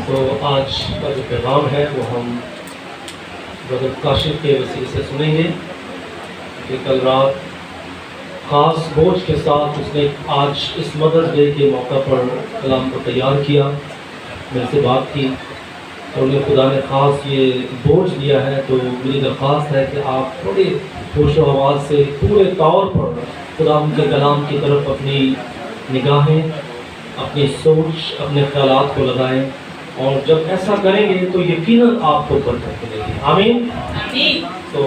تو آج کا جو پیغام ہے وہ ہم برادر کاشف کے وسیلے سے سنیں گے کہ کل رات خاص بوجھ کے ساتھ اس نے آج اس مدرس ڈے کے موقع پر کلام کو تیار کیا، میرے سے بات کی اور انہیں خدا نے خاص یہ بوجھ لیا ہے، تو میری درخواست ہے کہ آپ تھوڑے ہوش و حواس سے پورے طور پر خدا ان کے کلام کی طرف اپنی نگاہیں، اپنی سوچ، اپنے خیالات کو لگائیں، اور جب ایسا کریں گے تو یقیناً آپ کو برکت ملے گی۔ آمین۔ تو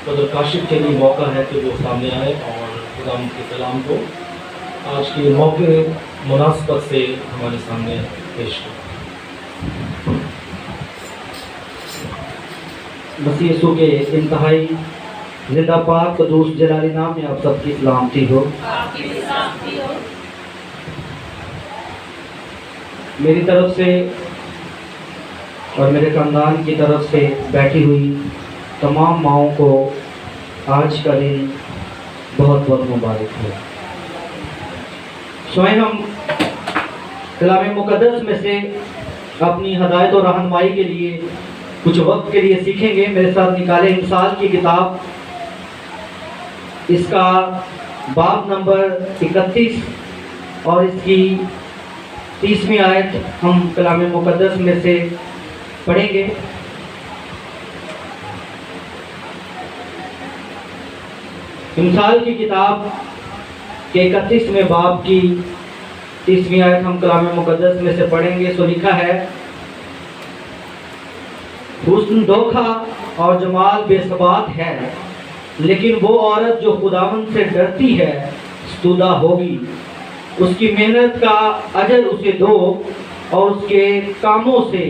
برادر کاشف کے لیے موقع ہے کہ وہ سامنے آئے اور خدا ان کے کلام کو آج کے موقع مناسبت سے ہمارے سامنے پیش کریں۔ مسیح یسوع کے انتہائی زندہ پاک قدوس جلالی نام میں آپ سب کی سلامتی ہو۔ میری طرف سے اور میرے خاندان کی طرف سے بیٹھی ہوئی تمام ماؤں کو آج کا دن بہت بہت مبارک ہو۔ سوئیں ہم کلام مقدس میں سے اپنی ہدایت اور رہنمائی کے لیے کچھ وقت کے لیے سیکھیں گے۔ میرے ساتھ نکالے امثال کی کتاب، اس کا باب نمبر 31 اور اس کی 30ویں آیت ہم کلام مقدس میں سے پڑھیں گے۔ امثال کی کتاب کے 31ویں باب کی 30ویں آیت ہم کلام مقدس میں سے پڑھیں گے۔ سو لکھا ہے، حسن دھوکا اور جمال بے ثبات ہے، لیکن وہ عورت جو خداوند سے ڈرتی ہے ستودہ ہوگی۔ اس کی محنت کا اجر اسے دو اور اس کے کاموں سے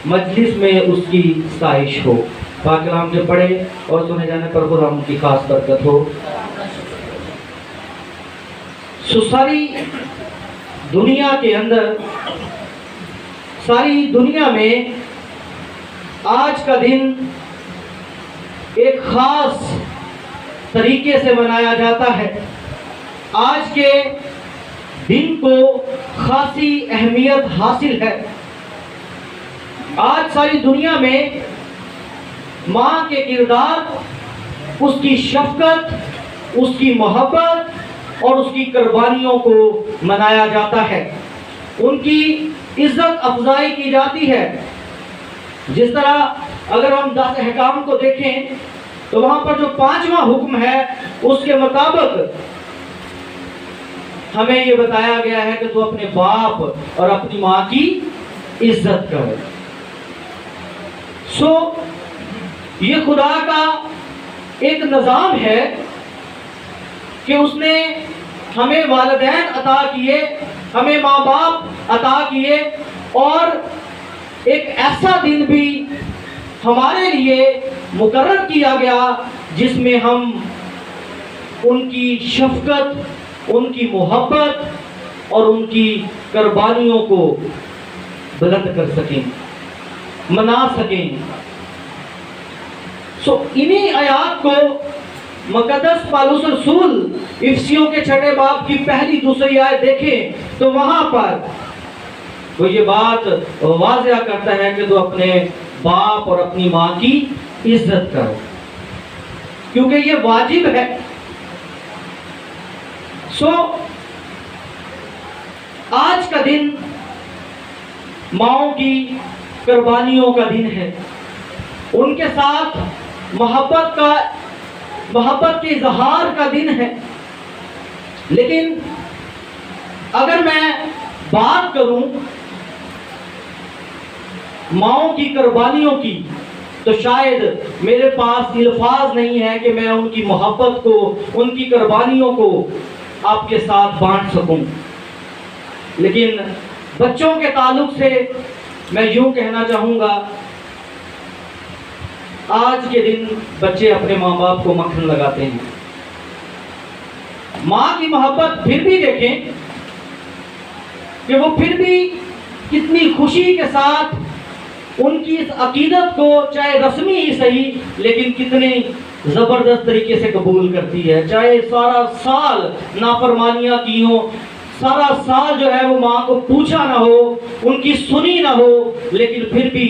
مجلس میں اس کی ستائش ہو۔ پاک کلام جو پڑھے اور سنے جانے پر خداوند کی خاص برکت ہو۔ ساری دنیا کے اندر، ساری دنیا میں آج کا دن ایک خاص طریقے سے منایا جاتا ہے۔ آج کے دن کو خاصی اہمیت حاصل ہے۔ آج ساری دنیا میں ماں کے کردار، اس کی شفقت، اس کی محبت اور اس کی قربانیوں کو منایا جاتا ہے، ان کی عزت افزائی کی جاتی ہے۔ جس طرح اگر ہم 10 احکام کو دیکھیں تو وہاں پر جو 5واں حکم ہے اس کے مطابق ہمیں یہ بتایا گیا ہے کہ تو اپنے باپ اور اپنی ماں کی عزت کرو۔ سو یہ خدا کا ایک نظام ہے کہ اس نے ہمیں والدین عطا کیے، ہمیں ماں باپ عطا کیے، اور ایک ایسا دن بھی ہمارے لیے مقرر کیا گیا جس میں ہم ان کی شفقت، ان کی محبت اور ان کی قربانیوں کو بلند کر سکیں، منا سکیں۔ سو انہی آیات کو مقدس پالوس رسول افسیوں کے 6 باب کی پہلی دوسری آیت دیکھیں تو وہاں پر وہ یہ بات واضح کرتا ہے کہ تو اپنے باپ اور اپنی ماں کی عزت کرو، کیونکہ یہ واجب ہے۔ سو آج کا دن ماؤں کی قربانیوں کا دن ہے، ان کے ساتھ محبت کے اظہار کا دن ہے۔ لیکن اگر میں بات کروں ماؤں کی قربانیوں کی تو شاید میرے پاس الفاظ نہیں ہے کہ میں ان کی محبت کو، ان کی قربانیوں کو آپ کے ساتھ بانٹ سکوں۔ لیکن بچوں کے تعلق سے میں یوں کہنا چاہوں گا، آج کے دن بچے اپنے ماں باپ کو مکھن لگاتے ہیں۔ ماں کی محبت پھر بھی دیکھیں کہ وہ پھر بھی کتنی خوشی کے ساتھ ان کی اس عقیدت کو، چاہے رسمی ہی صحیح لیکن کتنے زبردست طریقے سے قبول کرتی ہے، چاہے سارا سال نافرمانیاں کی ہوں، سارا سال جو ہے وہ ماں کو پوچھا نہ ہو، ان کی سنی نہ ہو، لیکن پھر بھی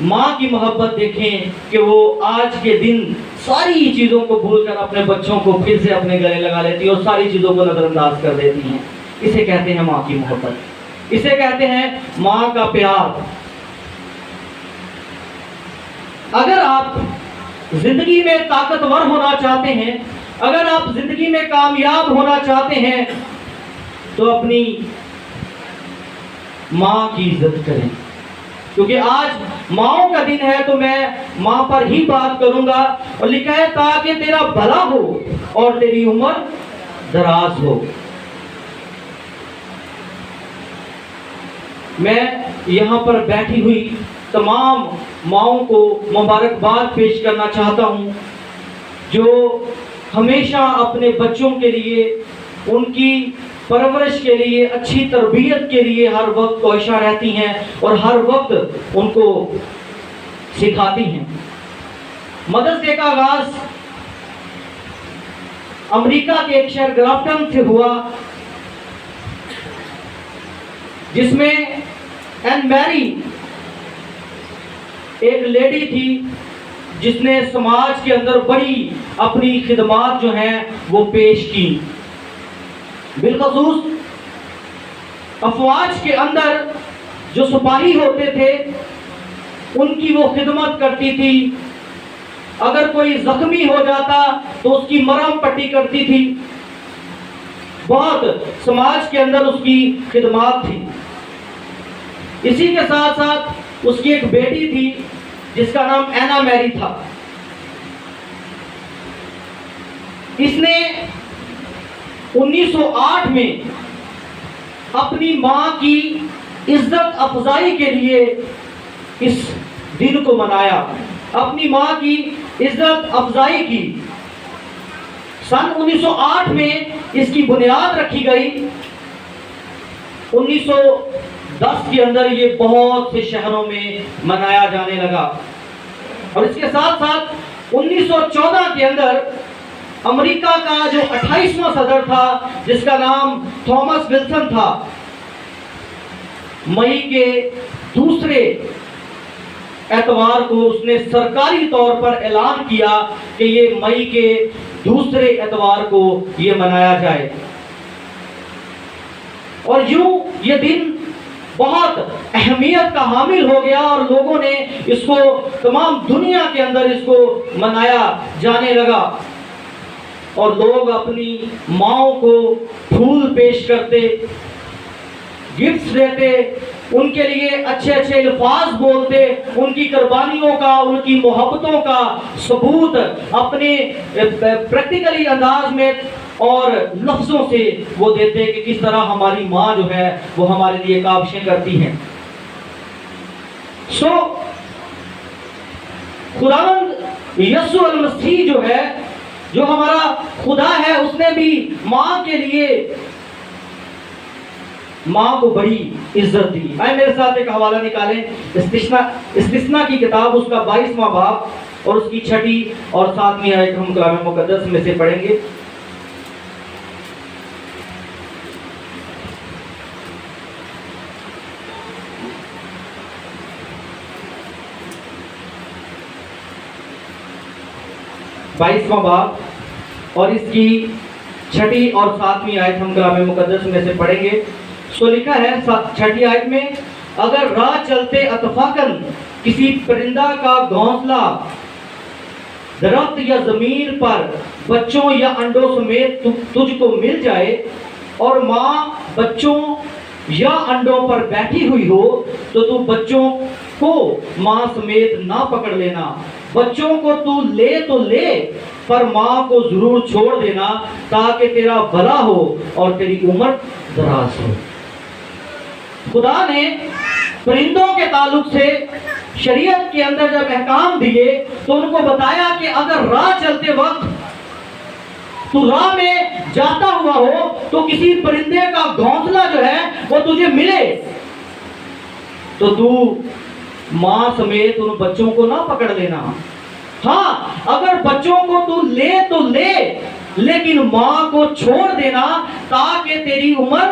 ماں کی محبت دیکھیں کہ وہ آج کے دن ساری چیزوں کو بھول کر اپنے بچوں کو پھر سے اپنے گلے لگا لیتی ہے اور ساری چیزوں کو نظر انداز کر دیتی ہیں۔ اسے کہتے ہیں ماں کی محبت، اسے کہتے ہیں ماں کا پیار۔ اگر آپ زندگی میں طاقتور ہونا چاہتے ہیں، اگر آپ زندگی میں کامیاب ہونا چاہتے ہیں، تو اپنی ماں کی عزت کریں، کیونکہ آج ماؤں کا دن ہے تو میں ماں پر ہی بات کروں گا، اور لکھا ہے تاکہ تیرا بھلا ہو اور تیری عمر دراز ہو۔ میں یہاں پر بیٹھی ہوئی تمام ماؤں کو مبارکباد پیش کرنا چاہتا ہوں جو ہمیشہ اپنے بچوں کے لیے، ان کی پرورش کے لیے، اچھی تربیت کے لیے ہر وقت کوشاں رہتی ہیں اور ہر وقت ان کو سکھاتی ہیں۔ مدرس ڈے کا آغاز امریکہ کے ایک شہر گرافٹن سے ہوا، جس میں این میری ایک لیڈی تھی جس نے سماج کے اندر بڑی اپنی خدمات جو ہیں وہ پیش کی۔ بالخصوص افواج کے اندر جو سپاہی ہوتے تھے ان کی وہ خدمت کرتی تھی، اگر کوئی زخمی ہو جاتا تو اس کی مرہم پٹی کرتی تھی، بہت سماج کے اندر اس کی خدمات تھی۔ اسی کے ساتھ ساتھ اس کی ایک بیٹی تھی جس کا نام اینا میری تھا۔ اس نے 1908 میں اپنی ماں کی عزت افزائی کے لیے اس دن کو منایا، اپنی ماں کی عزت افزائی کی۔ سن 1908 میں اس کی بنیاد رکھی گئی۔ 1910 کے اندر یہ بہت سے شہروں میں منایا جانے لگا، اور اس کے ساتھ ساتھ 1914 کے اندر امریکہ کا جو 28واں صدر تھا جس کا نام تھامس ولسن تھا، مئی کے دوسرے اتوار کو اس نے سرکاری طور پر اعلان کیا کہ یہ مئی کے دوسرے اتوار کو یہ منایا جائے، اور یوں یہ دن بہت اہمیت کا حامل ہو گیا اور لوگوں نے اس کو تمام دنیا کے اندر اس کو منایا جانے لگا، اور لوگ اپنی ماؤں کو پھول پیش کرتے، گفٹس دیتے، ان کے لیے اچھے اچھے الفاظ بولتے، ان کی قربانیوں کا، ان کی محبتوں کا ثبوت اپنے پریکٹیکلی انداز میں اور لفظوں سے وہ دیتے کہ کس طرح ہماری ماں جو ہے وہ ہمارے لیے کاوشیں کرتی ہیں۔ خداوند یسوع المسیح جو ہے، جو ہمارا خدا ہے، اس نے بھی ماں کے لیے ماں کو بڑی عزت دی۔ آئے میرے ساتھ ایک حوالہ نکالیں، استثنا کی کتاب، اس کا 22واں باب اور اس کی 6 اور 7 آیت ہم کلام مقدس میں سے پڑھیں گے۔ بائیسواں باب اور اس کی 6 اور 7 آیت ہم کلام مقدس میں سے پڑھیں گے۔ سو لکھا ہے 6 آیت میں، اگر راہ چلتے اتفاقاً کسی پرندہ کا گھونسلہ درخت یا زمین پر بچوں یا انڈوں سمیت تجھ کو مل جائے، اور ماں بچوں یا انڈوں پر بیٹھی ہوئی ہو، تو بچوں کو ماں سمیت نہ پکڑ لینا، بچوں کو تو لے پر ماں کو ضرور چھوڑ دینا، تاکہ تیرا بھلا ہو اور تیری عمر دراز ہو۔ خدا نے پرندوں کے تعلق سے شریعت کے اندر جب احکام دیے تو ان کو بتایا کہ اگر راہ چلتے وقت تو راہ میں جاتا ہوا ہو تو کسی پرندے کا گھونسلہ جو ہے وہ تجھے ملے تو تو ماں سمیت ان بچوں کو نہ پکڑ لینا۔ ہاں، اگر بچوں کو تو لے لیکن ماں کو چھوڑ دینا، تاکہ تیری عمر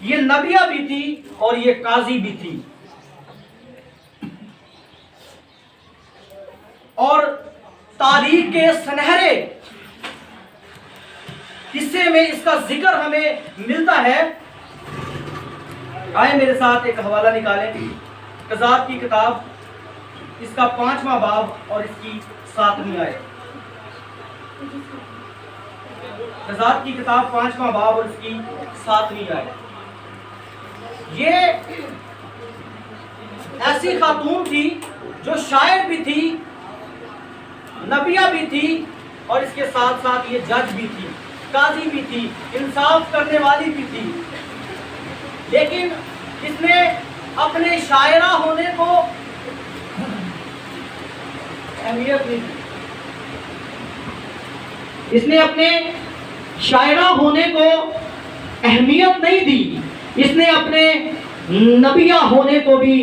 یہ نبیہ بھی تھی اور یہ قاضی بھی تھی. اور تاریخ کے سنہرے حصے میں اس کا ذکر ہمیں ملتا ہے. آئے میرے ساتھ ایک حوالہ نکالیں. قضات کی کتاب، اس کا 5واں باب اور اس کی 7ویں آیت. قضات کی کتاب 5واں باب اور اس کی 7ویں آیت. یہ ایسی خاتون تھی جو شاعر بھی تھی، نبیہ بھی تھی، اور اس کے ساتھ ساتھ یہ جج بھی تھی، قاضی بھی تھی، انصاف کرنے والی بھی تھی. لیکن اس نے اپنے شاعرہ ہونے کو اہمیت نہیں دی. اس نے اپنے شاعرہ ہونے کو اہمیت نہیں دی. اس نے اپنے نبیہ ہونے کو بھی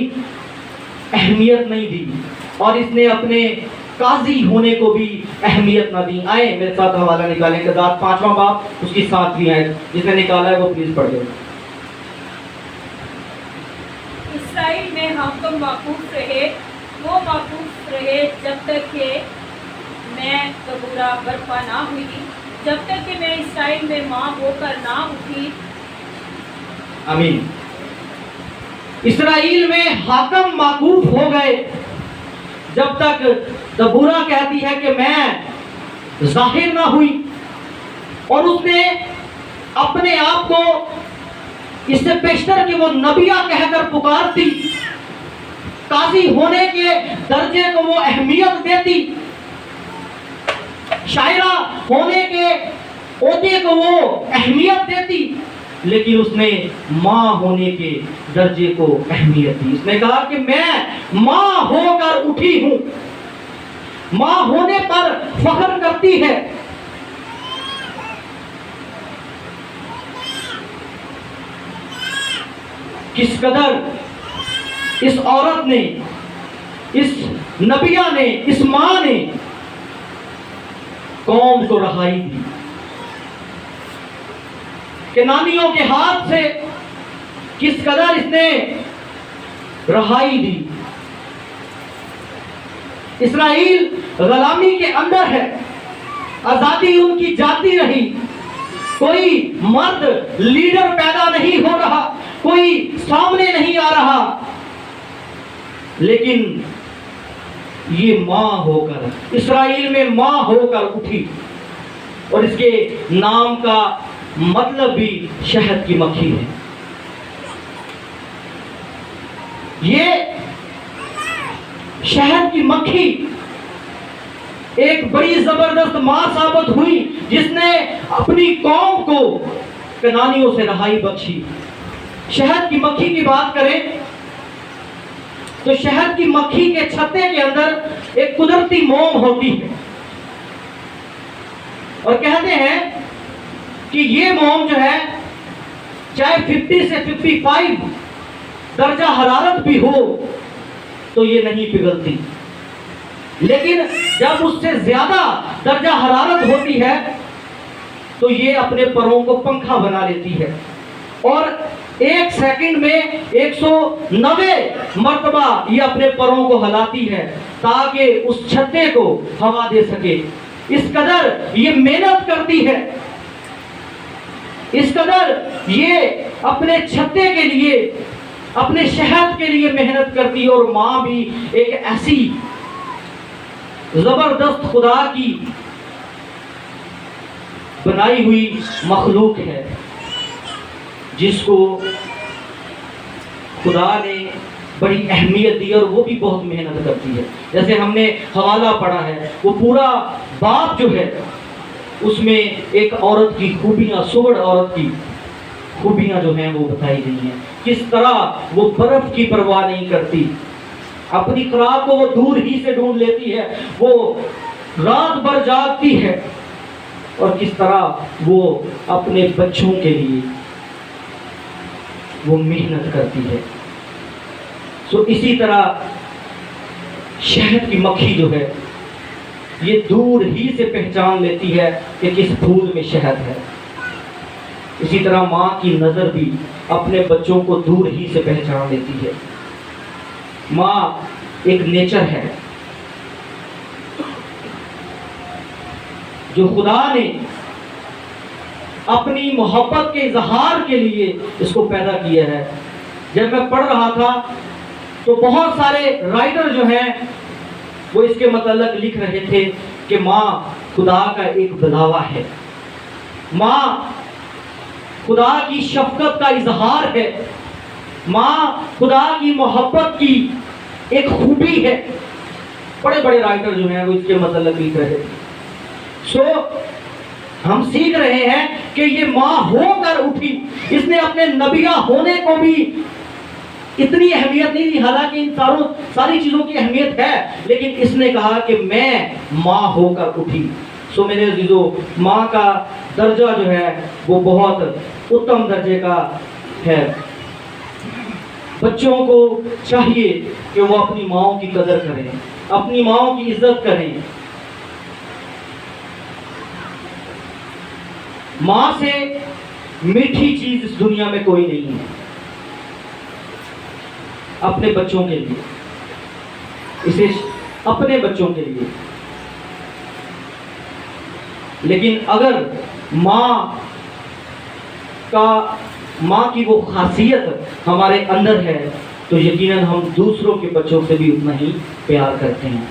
اہمیت نہیں دی، اور اس نے اپنے قاضی ہونے کو بھی اہمیت نہ دی. آئے میرے ساتھ حوالہ نکالیں. قضات 5واں باب اس کی 7ویں آیت. جس نے نکالا ہے وہ پلیز پڑھ دیں. اسرائیل میں حاکم معکوف رہے، وہ معکوف رہے جب تک کہ میں دبورا برپا نہ ہوئی، جب تک کہ میں اسرائیل میں ماں ہو کر نہ اٹھی. آمین. اسرائیل میں حاکم معکوف ہو گئے جب تک دبورا کہتی ہے کہ میں ظاہر نہ ہوئی، اور اس نے اپنے آپ کو اس سے بیشتر کہ وہ نبیہ کہہ کر پکارتی، قاضی ہونے کے درجے کو وہ اہمیت دیتی، شاعرہ ہونے کے عہدے کو وہ اہمیت دیتی، لیکن اس نے ماں ہونے کے درجے کو اہمیت دی. اس نے کہا کہ میں ماں ہو کر اٹھی ہوں. ماں ہونے پر فخر کرتی ہے. کس قدر اس عورت نے، اس نبیہ نے، اس ماں نے قوم کو رہائی دی. کنانیوں کے ہاتھ سے کس قدر اس نے رہائی دی. اسرائیل غلامی کے اندر ہے، آزادی ان کی جاتی رہی. کوئی مرد لیڈر پیدا نہیں ہو رہا، کوئی سامنے نہیں آ رہا، لیکن یہ ماں ہو کر، اسرائیل میں ماں ہو کر اٹھی. اور اس کے نام کا مطلب بھی شہد کی مکھی ہے. یہ شہد کی مکھی ایک بڑی زبردست ماں ثابت ہوئی جس نے اپنی قوم کو کنانیوں سے رہائی بخشی. شہد کی مکھی کی بات کریں تو شہد کی مکھی کے چھتے کے اندر ایک قدرتی موم ہوتی ہے، اور کہتے ہیں کہ یہ موم جو ہے چاہے 50 سے 55 درجہ حرارت بھی ہو تو یہ نہیں پگھلتی، لیکن جب اس سے زیادہ درجہ حرارت ہوتی ہے تو یہ اپنے پروں کو پنکھا بنا لیتی ہے، اور 1 سیکنڈ میں 190 مرتبہ یہ اپنے پروں کو ہلاتی ہے تاکہ اس چھتے کو ہوا دے سکے. اس قدر یہ محنت کرتی ہے، اس قدر یہ اپنے چھتے کے لیے، اپنے شہد کے لیے محنت کرتی ہے. اور ماں بھی ایک ایسی زبردست خدا کی بنائی ہوئی مخلوق ہے جس کو خدا نے بڑی اہمیت دی، اور وہ بھی بہت محنت کرتی ہے. جیسے ہم نے حوالہ پڑھا ہے، وہ پورا باب جو ہے اس میں ایک عورت کی خوبیاں، سوڑ عورت کی خوبیاں جو ہیں وہ بتائی گئی ہیں. کس طرح وہ برف کی پرواہ نہیں کرتی، اپنی خوراک کو وہ دور ہی سے ڈھونڈ لیتی ہے، وہ رات بھر جاگتی ہے، اور کس طرح وہ اپنے بچوں کے لیے وہ محنت کرتی ہے. سو اسی طرح شہد کی مکھی جو ہے یہ دور ہی سے پہچان لیتی ہے کہ کس پھول میں شہد ہے. اسی طرح ماں کی نظر بھی اپنے بچوں کو دور ہی سے پہچان لیتی ہے۔ ماں ایک نیچر ہے جو خدا نے اپنی محبت کے اظہار کے لیے اس کو پیدا کیا ہے۔ جب میں پڑھ رہا تھا تو بہت سارے رائٹر جو ہیں وہ اس کے متعلق لکھ رہے تھے کہ ماں خدا کا ایک بلاوا ہے، ماں خدا کی شفقت کا اظہار ہے، ماں خدا کی محبت کی ایک خوبی ہے۔ بڑے بڑے رائٹر جو ہیں وہ اس کے متعلق لکھ رہے تھے۔ ہم سیکھ رہے ہیں کہ یہ ماں ہو کر اٹھی، اس نے اپنے نبیہ ہونے کو بھی اتنی اہمیت نہیں دی، حالانکہ ان ساری چیزوں کی اہمیت ہے، لیکن اس نے کہا کہ میں ماں ہو کر اٹھی۔ میرے عزیزو، ماں کا درجہ جو ہے وہ بہت اتم درجے کا ہے۔ بچوں کو چاہیے کہ وہ اپنی ماؤں کی قدر کریں، اپنی ماؤں کی عزت کریں۔ ماں سے میٹھی چیز اس دنیا میں کوئی نہیں ہے اپنے بچوں کے لیے، اسے اپنے بچوں کے لیے۔ لیکن اگر ماں کی وہ خاصیت ہمارے اندر ہے تو یقیناً ہم دوسروں کے بچوں سے بھی اتنا ہی پیار کرتے ہیں۔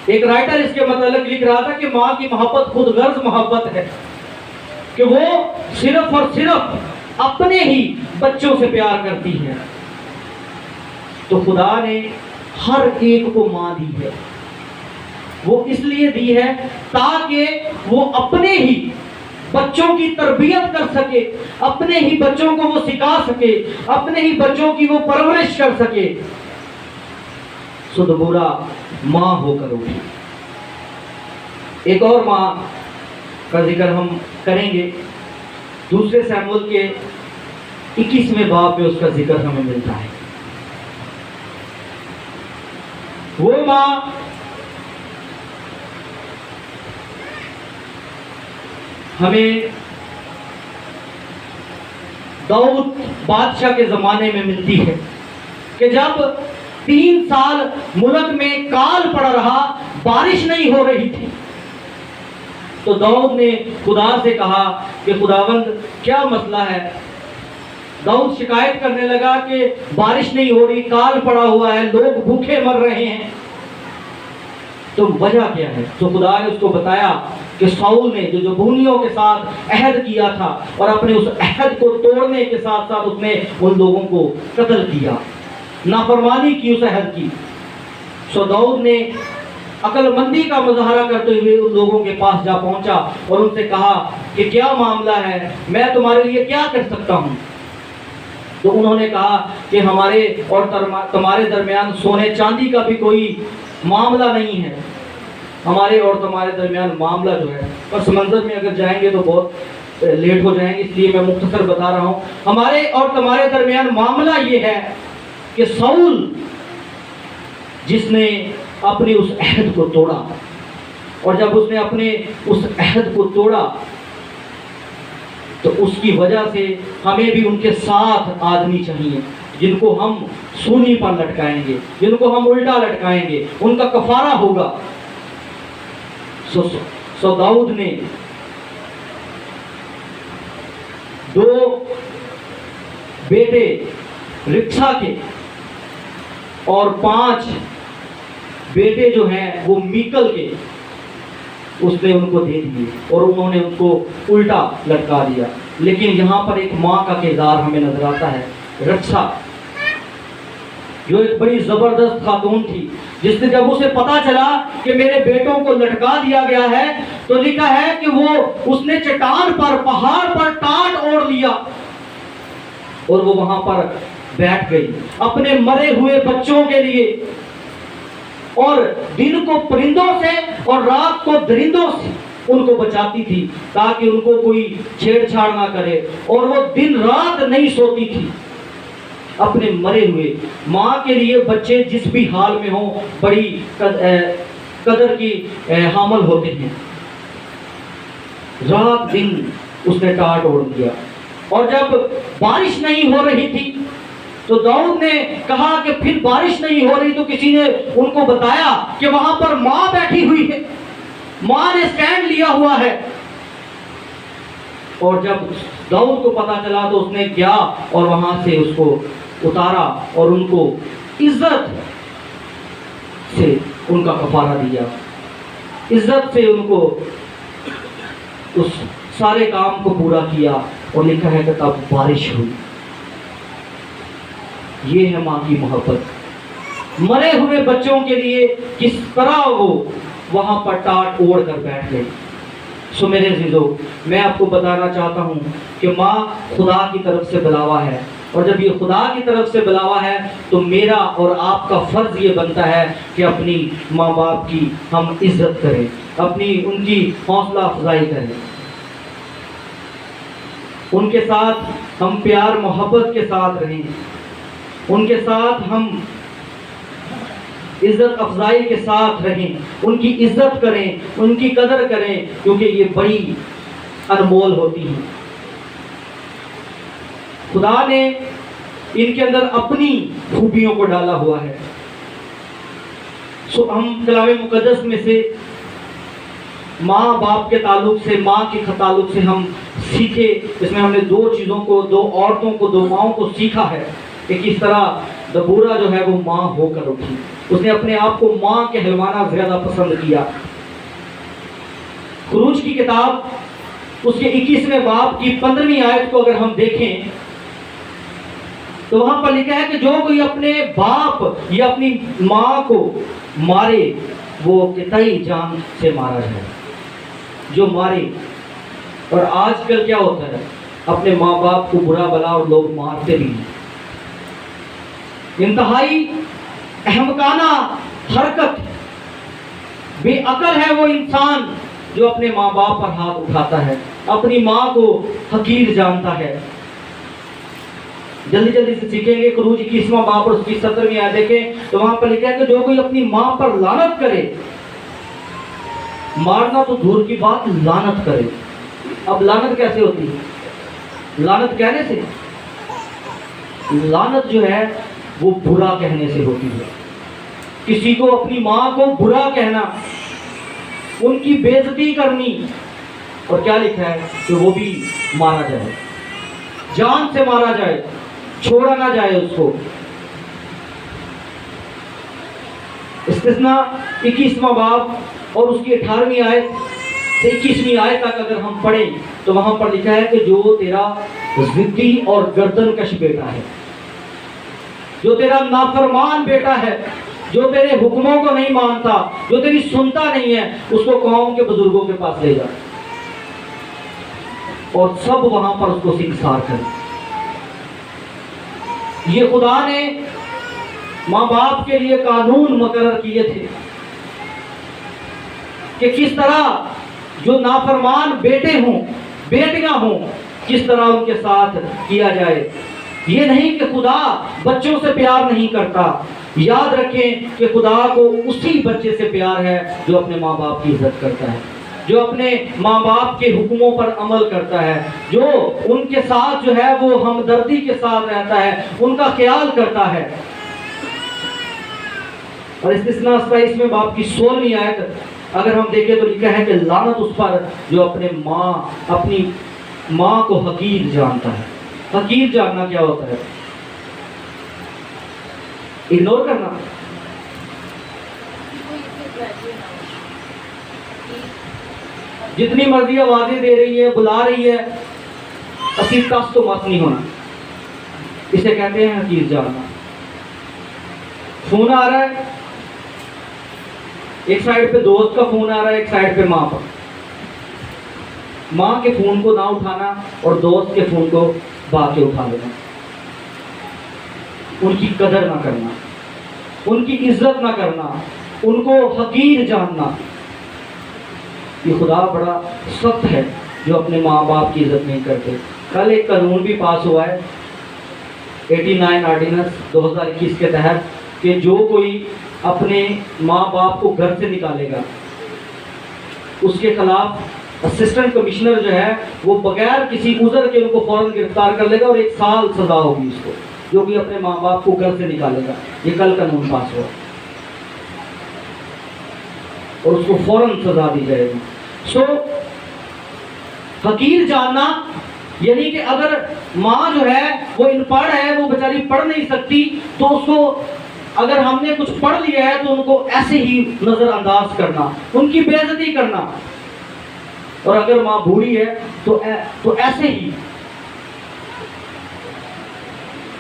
ایک رائٹر اس کے متعلق لکھ رہا تھا کہ ماں کی محبت خود غرض محبت ہے، کہ وہ صرف اور صرف اپنے ہی بچوں سے پیار کرتی ہے۔ تو خدا نے ہر ایک کو ماں دی ہے، وہ اس لیے دی ہے تاکہ وہ اپنے ہی بچوں کی تربیت کر سکے، اپنے ہی بچوں کو وہ سکھا سکے، اپنے ہی بچوں کی وہ پرورش کر سکے۔ دبورا ماں ہو کر اٹھی۔ ایک اور ماں کا ذکر ہم کریں گے، دوسرے سیموئیل کے 21ویں باب میں اس کا ذکر ہمیں ملتا ہے۔ وہ ماں ہمیں داؤد بادشاہ کے زمانے میں ملتی ہے کہ جب 3 سال ملک میں کال پڑ رہا، بارش نہیں ہو رہی تھی، تو داؤد نے خدا سے کہا کہ خداوند کیا مسئلہ ہے؟ داؤد شکایت کرنے لگا کہ بارش نہیں ہو رہی، کال پڑا ہوا ہے، لوگ بھوکے مر رہے ہیں، تو وجہ کیا ہے؟ تو خدا نے اس کو بتایا کہ ساؤل نے جو بونیوں کے ساتھ عہد کیا تھا اور اپنے اس عہد کو توڑنے کے ساتھ ساتھ اس نے ان لوگوں کو قتل کیا، نافرمانی کی اس عہد کی۔ داؤد نے عقل مندی کا مظاہرہ کرتے ہوئے ان لوگوں کے پاس جا پہنچا اور ان سے کہا کہ کیا معاملہ ہے، میں تمہارے لیے کیا کر سکتا ہوں؟ تو انہوں نے کہا کہ ہمارے اور تمہارے درمیان سونے چاندی کا بھی کوئی معاملہ نہیں ہے، ہمارے اور تمہارے درمیان معاملہ جو ہے، پس منظر میں اگر جائیں گے تو بہت لیٹ ہو جائیں گے، اس لیے میں مختصر بتا رہا ہوں۔ ہمارے اور تمہارے درمیان معاملہ یہ ہے کہ ساؤل جس نے اپنے اس عہد کو توڑا، اور جب اس نے اپنے اس عہد کو توڑا تو اس کی وجہ سے ہمیں بھی ان کے ساتھ آدمی چاہیے جن کو ہم سونی پر لٹکائیں گے، جن کو ہم الٹا لٹکائیں گے، ان کا کفارہ ہوگا۔ سو داؤد نے 2 بیٹے رکشا کے اور 5 بیٹے جو ہیں وہ میکل کے اس نے ان کو دے دیے اور انہوں نے ان کو الٹا لٹکا دیا۔ لیکن یہاں پر ایک ماں کا کردار ہمیں نظر آتا ہے، رکشا، جو ایک بڑی زبردست خاتون تھی، جس نے جب اسے پتا چلا کہ میرے بیٹوں کو لٹکا دیا گیا ہے تو لکھا ہے کہ اس نے چٹان پر، پہاڑ پر ٹاٹ اوڑھ لیا اور وہ وہاں پر بیٹھ گئی اپنے مرے ہوئے بچوں کے لیے، اور دن کو پرندوں سے اور رات کو درندوں سے ان کو بچاتی تھی تاکہ ان کو کوئی چھیڑ چھاڑ نہ کرے، اور وہ دن رات نہیں سوتی تھی اپنے مرے ہوئے۔ ماں کے لیے بچے جس بھی حال میں ہوں بڑی قدر کی حامل ہوتے ہیں۔ رات دن اس نے ٹاٹ اوڑھ دیا اور جب بارش نہیں ہو رہی تھی تو داؤد نے کہا کہ پھر بارش نہیں ہو رہی، تو کسی نے ان کو بتایا کہ وہاں پر ماں بیٹھی ہوئی ہے، ماں نے اسٹینڈ لیا ہوا ہے۔ اور جب داؤد کو پتا چلا تو اس نے کیا اور وہاں سے اس کو اتارا اور ان کو عزت سے ان کا کفارہ دیا، عزت سے ان کو اس سارے کام کو پورا کیا، اور لکھا ہے کہ تب بارش ہوئی۔ یہ ہے ماں کی محبت۔ مرے ہوئے بچوں کے لیے کس طرح وہ وہاں پر ٹاٹ اوڑھ کر بیٹھ گئی۔ سو میرے عزیزو، میں آپ کو بتانا چاہتا ہوں کہ ماں خدا کی طرف سے بلاوا ہے، اور جب یہ خدا کی طرف سے بلاوا ہے تو میرا اور آپ کا فرض یہ بنتا ہے کہ اپنی ماں باپ کی ہم عزت کریں، اپنی ان کی حوصلہ افزائی کریں، ان کے ساتھ ہم پیار محبت کے ساتھ رہیں، ان کے ساتھ ہم عزت افزائی کے ساتھ رہیں، ان کی عزت کریں، ان کی قدر کریں، کیونکہ یہ بڑی انمول ہوتی ہیں۔ خدا نے ان کے اندر اپنی خوبیوں کو ڈالا ہوا ہے۔ سو ہم کلام مقدس میں سے ماں باپ کے تعلق سے، ماں کے تعلق سے ہم سیکھے، اس میں ہم نے دو چیزوں کو، دو عورتوں کو، دو ماؤں کو سیکھا ہے کہ کس طرح دبورہ جو ہے وہ ماں ہو کر اٹھی، اس نے اپنے آپ کو ماں کہلوانا زیادہ پسند کیا۔ خروج کی کتاب اس کے 21ویں باب کی 15ویں آیت کو اگر ہم دیکھیں تو وہاں پر لکھا ہے کہ جو کوئی اپنے باپ یا اپنی ماں کو مارے وہ قطعی جان سے مارا جائے۔ جو مارے، اور آج کل کیا ہوتا ہے، اپنے ماں باپ کو برا بلا اور لوگ مارتے بھی ہیں۔ انتہائی احمقانہ حرکت، بے عقل ہے وہ انسان جو اپنے ماں باپ پر ہاتھ اٹھاتا ہے، اپنی ماں کو حقیر جانتا ہے۔ جلدی جلدی سے سیکھیں گے۔ خروج 21واں باب اور اس کی 17ویں آیت دیکھیں تو وہاں پر لکھا ہے کہ جو کوئی اپنی ماں پر لعنت کرے، مارنا تو دور کی بات، لعنت کرے۔ اب لعنت کیسے ہوتی ہے؟ لعنت کہنے سے، لعنت جو ہے وہ برا کہنے سے ہوتی ہے۔ کسی کو اپنی ماں کو برا کہنا، ان کی بے عزتی کرنی، اور کیا لکھا ہے کہ وہ بھی مارا جائے، جان سے مارا جائے، چھوڑا نہ جائے اس کو۔ استثناء 21واں باب اور اس کی 18ویں آیت سے 21ویں آیت تک اگر ہم پڑھیں تو وہاں پر لکھا ہے کہ جو تیرا ضدی اور گردن کش بیٹا ہے، جو تیرا نافرمان بیٹا ہے، جو تیرے حکموں کو نہیں مانتا، جو تیری سنتا نہیں ہے، اس کو قوم کے بزرگوں کے پاس لے جا اور سب وہاں پر اس کو سنگسار کرے۔ یہ خدا نے ماں باپ کے لیے قانون مقرر کیے تھے کہ کس طرح جو نافرمان بیٹے ہوں، بیٹیاں ہوں، کس طرح ان کے ساتھ کیا جائے۔ یہ نہیں کہ خدا بچوں سے پیار نہیں کرتا، یاد رکھیں کہ خدا کو اسی بچے سے پیار ہے جو اپنے ماں باپ کی عزت کرتا ہے، جو اپنے ماں باپ کے حکموں پر عمل کرتا ہے، جو ان کے ساتھ جو ہے وہ ہمدردی کے ساتھ رہتا ہے، ان کا خیال کرتا ہے۔ اور استثناء 27ویں باب کی 16ویں آیت اگر ہم دیکھیں تو لکھا ہے کہ لعنت اس پر جو اپنی ماں کو حقیر جانتا ہے۔ حقیر جاننا کیا ہوتا ہے؟ اگنور کرنا۔ جتنی مرضی آوازیں دے رہی ہے، بلا رہی ہے، اسی کس تو مت نہیں ہونا، اسے کہتے ہیں حقیر جاننا۔ فون آ رہا ہے، ایک سائڈ پہ دوست کا فون آ رہا ہے، ایک سائڈ پہ ماں کا۔ ماں کے فون کو نہ اٹھانا اور دوست کے فون کو بھاگ کے اٹھا لینا، ان کی قدر نہ کرنا، ان کی عزت نہ کرنا، ان کو حقیر جاننا۔ یہ خدا بڑا سخت ہے جو اپنے ماں باپ کی عزت نہیں کرتے۔ کل ایک قانون بھی پاس ہوا ہے 89 آرڈیننس 2021 کے تحت کہ جو کوئی اپنے ماں باپ کو گھر سے نکالے گا اس کے خلاف اسسٹنٹ کمشنر جو ہے وہ بغیر کسی عذر کے ان کو فوراً گرفتار کر لے گا اور 1 سال سزا ہوگی اس کو، جو کہ اپنے ماں باپ کو گھر سے نکالے گا. یہ کل قانون پاس ہوا اور اس کو فوراً سزا دی جائے گی. سو حقیر جاننا یعنی کہ اگر ماں جو ہے وہ ان پڑھ ہے، وہ بیچاری پڑھ نہیں سکتی، تو اس کو اگر ہم نے کچھ پڑھ لیا ہے تو ان کو ایسے ہی نظر انداز کرنا، ان کی بے عزتی کرنا. اور اگر ماں بوڑھی ہے تو ایسے ہی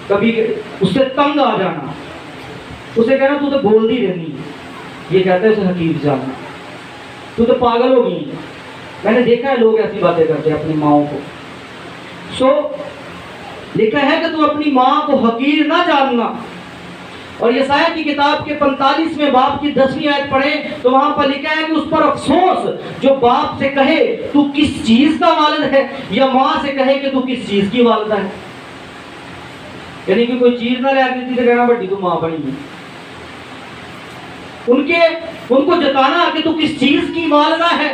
کبھی اس سے تنگ آ جانا، اسے کہنا تو بولتی رہنی. یہ کہتے ہیں اسے حقیر جاننا، تو پاگل ہو گئی. میں نے دیکھا ہے لوگ ایسی باتیں کرتے ہیں اپنی ماؤں کو. سو لکھا ہے کہ تو اپنی ماں کو حقیر نہ جاننا. اور یسایہ کی کتاب کے 45ویں باب کی 10ویں آیت پڑھیں تو وہاں پر لکھا ہے کہ اس پر افسوس جو باپ سے کہے تو کس چیز کا والد ہے، یا ماں سے کہے کہ تو کس چیز کی والدہ ہے. یعنی کہ کوئی چیز نہ لے آتی تھی کہنا بڑی تو ماں بنی ہے. ان کو جتانا کہ تو کس چیز کی والدہ ہے.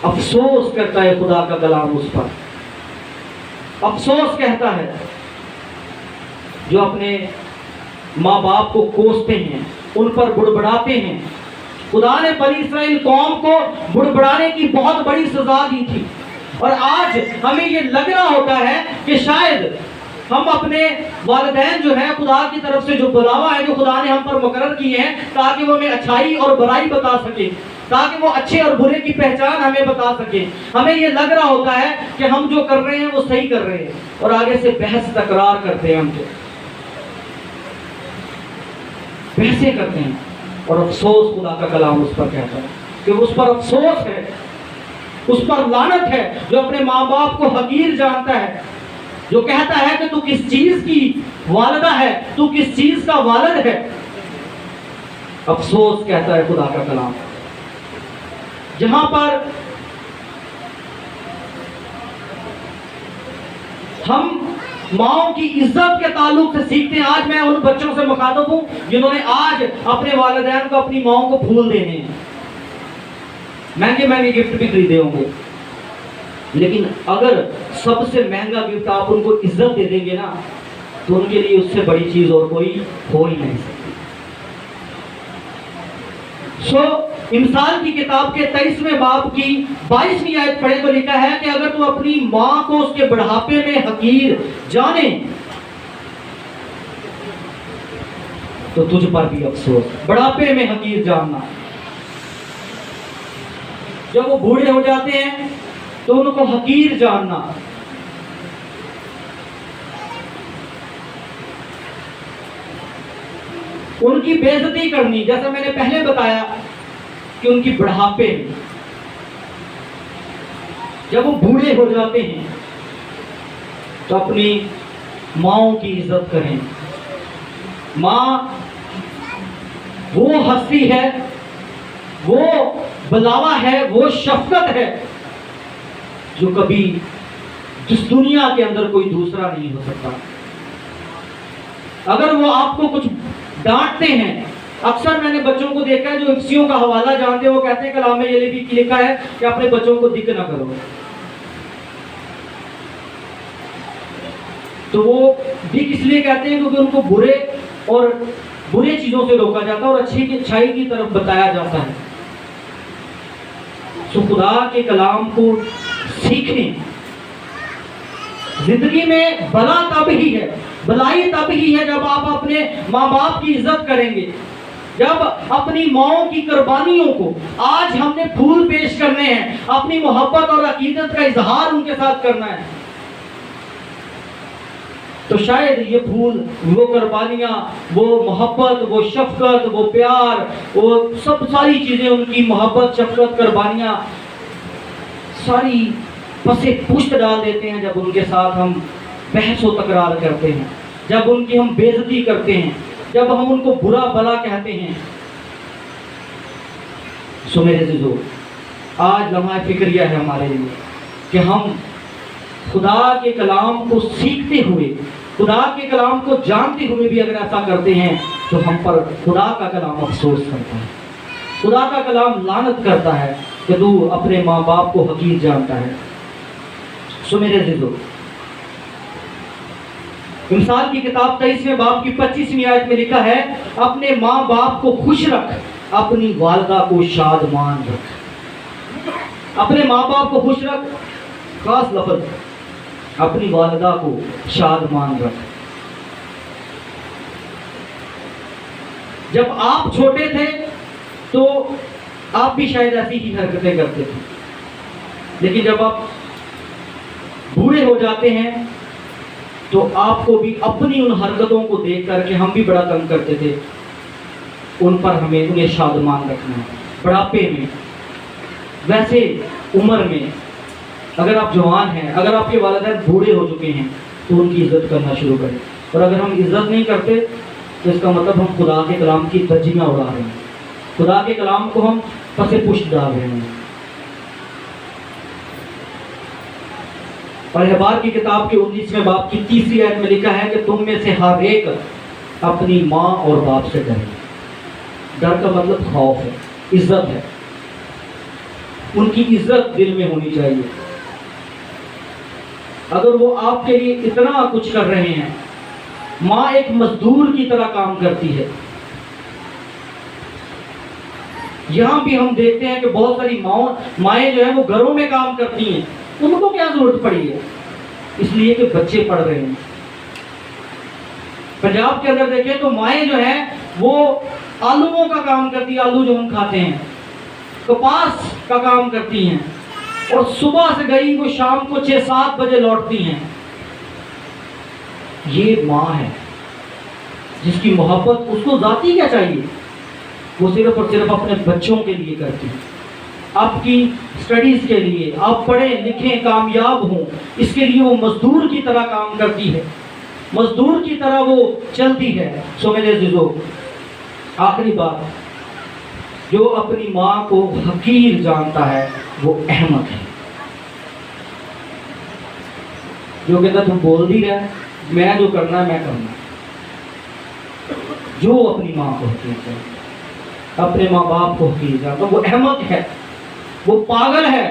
افسوس کرتا ہے خدا کا کلام اس پر. افسوس کہتا ہے جو اپنے ماں باپ کو کوستے ہیں، ان پر بڑبڑاتے ہیں. خدا نے بنی اسرائیل قوم کو بڑبڑانے کی بہت بڑی سزا دی تھی، اور آج ہمیں یہ لگ رہا ہوتا ہے کہ شاید ہم اپنے والدین جو ہے خدا کی طرف سے جو بلاوا ہے جو خدا نے ہم پر مقرر کیے ہیں تاکہ وہ ہمیں اچھائی اور برائی بتا سکے، تاکہ وہ اچھے اور برے کی پہچان ہمیں بتا سکے. ہمیں یہ لگ رہا ہوتا ہے کہ ہم جو کر رہے ہیں وہ صحیح کر رہے ہیں، اور آگے سے بحث تکرار کرتے ہیں، ہم کو بحثیں کرتے ہیں. اور افسوس خدا کا کلام اس پر کہتا ہے کہ اس پر افسوس ہے، اس پر لعنت ہے جو اپنے ماں باپ کو حقیر جانتا ہے، جو کہتا ہے کہ تو کس چیز کی والدہ ہے، تو کس چیز کا والد ہے. افسوس کہتا ہے خدا کا کلام. جہاں پر ہم ماؤں کی عزت کے تعلق سے سیکھتے ہیں. آج میں ان بچوں سے مخاطب ہوں جنہوں نے آج اپنے والدین کو اپنی ماؤں کو پھول دینے ہیں. مہنگے مہنگے گفٹ بھی خریدے ہوں گے، لیکن اگر سب سے مہنگا گفٹ آپ ان کو عزت دے دیں گے نا تو ان کے لیے اس سے بڑی چیز اور کوئی ہو ہی نہیں سکتی. سو امثال کی کتاب کے 23ویں باب کی 22ویں آیت پڑھے تو لکھا ہے کہ اگر تو اپنی ماں کو اس کے بڑھاپے میں حقیر جانے تو تجھ پر بھی افسوس. بڑھاپے میں حقیر جاننا، جب وہ بوڑھے ہو جاتے ہیں تو ان کو حقیر جاننا. ان کی بے عزتی کرنی، جیسا میں نے پہلے بتایا کہ ان کی بڑھاپے میں جب وہ بوڑھے ہو جاتے ہیں تو اپنی ماؤں کی عزت کریں. ماں وہ ہستی ہے، وہ بلاوا ہے، وہ شفقت ہے جو کبھی جس دنیا کے اندر کوئی دوسرا نہیں ہو سکتا. اگر وہ آپ کو کچھ ڈانٹتے ہیں، اکثر میں نے بچوں کو دیکھا ہے جو افسیوں کا حوالہ جانتے ہیں، وہ کہتے ہیں کلام میں یہ بھی لکھا ہے کہ اپنے بچوں کو دکھ نہ کرو. تو وہ دکھ اس لیے کہتے ہیں کیونکہ ان کو برے چیزوں سے روکا جاتا ہے اور اچھائی کی طرف بتایا جاتا ہے. سو خدا کے کلام کو سیکھیں. زندگی میں بلا تب ہی ہے، بلائی تب ہی ہے جب آپ اپنے ماں باپ کی عزت کریں گے، جب اپنی ماؤں کی قربانیوں کو آج ہم نے پھول پیش کرنے ہیں، اپنی محبت اور عقیدت کا اظہار ان کے ساتھ کرنا ہے. تو شاید یہ پھول، وہ قربانیاں، وہ محبت، وہ شفقت، وہ پیار، وہ ساری چیزیں، ان کی محبت، شفقت، قربانیاں ساری پسے پشت ڈال دیتے ہیں جب ان کے ساتھ ہم بحث و تکرار کرتے ہیں، جب ان کی ہم بے عزتی کرتے ہیں، جب ہم ان کو برا بلا کہتے ہیں. سو میرے عزیزو، آج لمحہ فکریہ ہے ہمارے لیے کہ ہم خدا کے کلام کو سیکھتے ہوئے، خدا کے کلام کو جانتے ہوئے بھی اگر ایسا کرتے ہیں تو ہم پر خدا کا کلام افسوس کرتا ہے. خدا کا کلام لعنت کرتا ہے کہ تو اپنے ماں باپ کو حقیر جانتا ہے۔ سو میرے عزیزو، مثال کی کتاب 23ویں باب کی 25ویں آیت میں لکھا ہے، اپنے ماں باپ کو خوش رکھ، اپنی والدہ کو شادمان رکھ۔ اپنے ماں باپ کو خوش رکھ، خاص لفظ، اپنی والدہ کو شادمان رکھ۔ جب آپ چھوٹے تھے تو آپ بھی شاید ایسی ہی حرکتیں کرتے تھے، لیکن جب آپ بوڑھے ہو جاتے ہیں تو آپ کو بھی اپنی ان حرکتوں کو دیکھ کر کے ہم بھی بڑا تنگ کرتے تھے، ان پر ہمیں انہیں شادمان رکھنا ہے۔ بڑھاپے میں، ویسے عمر میں، اگر آپ جوان ہیں، اگر آپ کے والدین بوڑھے ہو چکے ہیں تو ان کی عزت کرنا شروع کریں، اور اگر ہم عزت نہیں کرتے تو اس کا مطلب ہم خدا کے کلام کی دھجیاں اڑا رہے ہیں، خدا کے کلام کو ہم پس پشت ڈال رہے ہیں۔ اور احبار کی کتاب کے 19ویں باب کی 3 آیت میں لکھا ہے کہ تم میں سے ہر ایک اپنی ماں اور باپ سے ڈرے۔ ڈر کا مطلب خوف ہے، عزت ہے، ان کی عزت دل میں ہونی چاہیے۔ اگر وہ آپ کے لیے اتنا کچھ کر رہے ہیں، ماں ایک مزدور کی طرح کام کرتی ہے۔ یہاں بھی ہم دیکھتے ہیں کہ بہت ساری مائیں جو ہیں وہ گھروں میں کام کرتی ہیں، ان کو کیا ضرورت پڑی ہے؟ اس لیے کہ بچے پڑھ رہے ہیں۔ پنجاب کے اندر دیکھیں تو مائیں جو ہیں وہ آلووں کا کام کرتی ہیں، آلو جو ہم کھاتے ہیں، کپاس کا کام کرتی ہیں، اور صبح سے گئی وہ شام کو 6-7 بجے لوٹتی ہیں۔ یہ ماں ہے جس کی محبت اس کو ذاتی کیا چاہیے، وہ صرف اور صرف اپنے بچوں کے لیے کرتی ہے، آپ کی سٹڈیز کے لیے، آپ پڑھیں لکھیں کامیاب ہوں، اس کے لیے وہ مزدور کی طرح کام کرتی ہے، مزدور کی طرح وہ چلتی ہے۔ سو میرے عزیزو، آخری بات، جو اپنی ماں کو حقیر جانتا ہے وہ احمق ہے۔ جو کہتا تم بول دی رہے، میں جو کرنا ہے میں کرنا۔ جو اپنی ماں کو حقیر جانتا، اپنے ماں باپ کو حقیر جانتا، وہ احمق ہے، وہ پاگل ہے،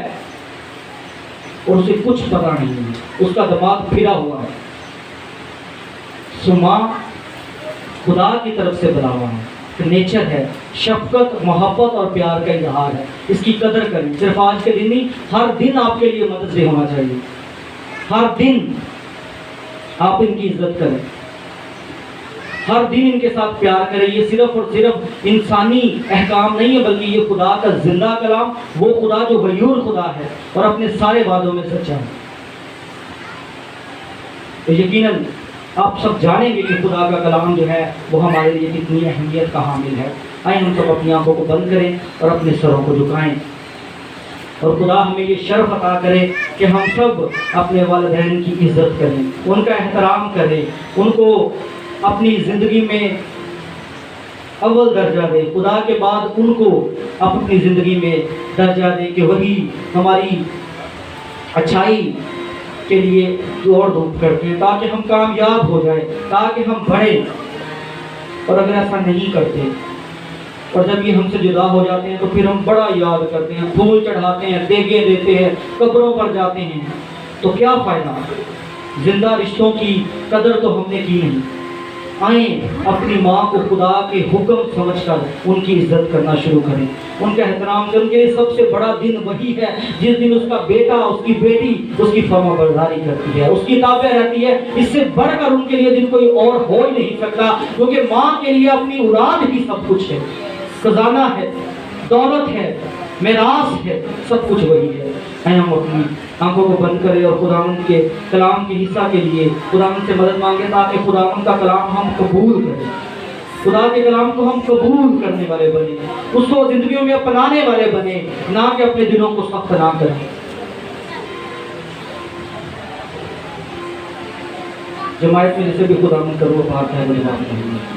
اور اسے کچھ پتا نہیں ہے، اس کا دماغ پھرا ہوا ہے۔ سو ماں خدا کی طرف سے بلاوا ہے، نیچر ہے، شفقت، محبت اور پیار کا اظہار ہے، اس کی قدر کریں۔ صرف آج کے دن نہیں، ہر دن آپ کے لیے مدد سے ہونا چاہیے، ہر دن آپ ان کی عزت کریں، ہر دن ان کے ساتھ پیار کریں۔ یہ صرف اور صرف انسانی احکام نہیں ہے، بلکہ یہ خدا کا زندہ کلام، وہ خدا جو غیور خدا ہے اور اپنے سارے وعدوں میں سچا ہے۔ تو یقیناً آپ سب جانیں گے کہ خدا کا کلام جو ہے وہ ہمارے لیے کتنی اہمیت کا حامل ہے۔ آئیں ہم سب اپنی آنکھوں کو بند کریں اور اپنے سروں کو جھکائیں، اور خدا ہمیں یہ شرف عطا کرے کہ ہم سب اپنے والدین کی عزت کریں، ان کا احترام کریں، ان کو اپنی زندگی میں اول درجہ دیں، خدا کے بعد ان کو اپنی زندگی میں درجہ دیں کہ وہی ہماری اچھائی کے لیے دوڑ دھوپ کرتے ہیں، تاکہ ہم کامیاب ہو جائیں، تاکہ ہم بڑھیں۔ اور اگر ایسا نہیں کرتے اور جب یہ ہم سے جدا ہو جاتے ہیں تو پھر ہم بڑا یاد کرتے ہیں، پھول چڑھاتے ہیں، دیگیں دیتے ہیں، قبروں پر جاتے ہیں، تو کیا فائدہ؟ زندہ رشتوں کی قدر تو ہم نے کی نہیں۔ آئیں اپنی ماں کو خدا کے حکم سمجھ کر ان کی عزت کرنا شروع کریں، ان کا احترام کریں۔ ان کے لیے سب سے بڑا دن وہی ہے جس دن اس کا بیٹا، اس کی بیٹی اس کی فرما برداری کرتی ہے، اس کی تابع رہتی ہے۔ اس سے بڑھ کر ان کے لیے دن کوئی اور ہو ہی نہیں سکتا، کیونکہ ماں کے لیے اپنی اولاد ہی سب کچھ ہے، خزانہ ہے، دولت ہے، میراث ہے، سب کچھ وہی ہے۔ ہم اپنی آنکھوں کو بند کریں اور خداوند کے کلام کے حصہ کے لیے خداوند سے مدد مانگیں، تاکہ خداوند کا کلام ہم قبول کریں، خدا کے کلام کو ہم قبول کرنے والے بنیں، اس کو زندگیوں میں اپنانے والے بنیں، نہ کہ اپنے دلوں کو سخت نہ کریں۔ جماعت میں جسے بھی خداوند کرو بات ہے بڑی بات نہیں ہے۔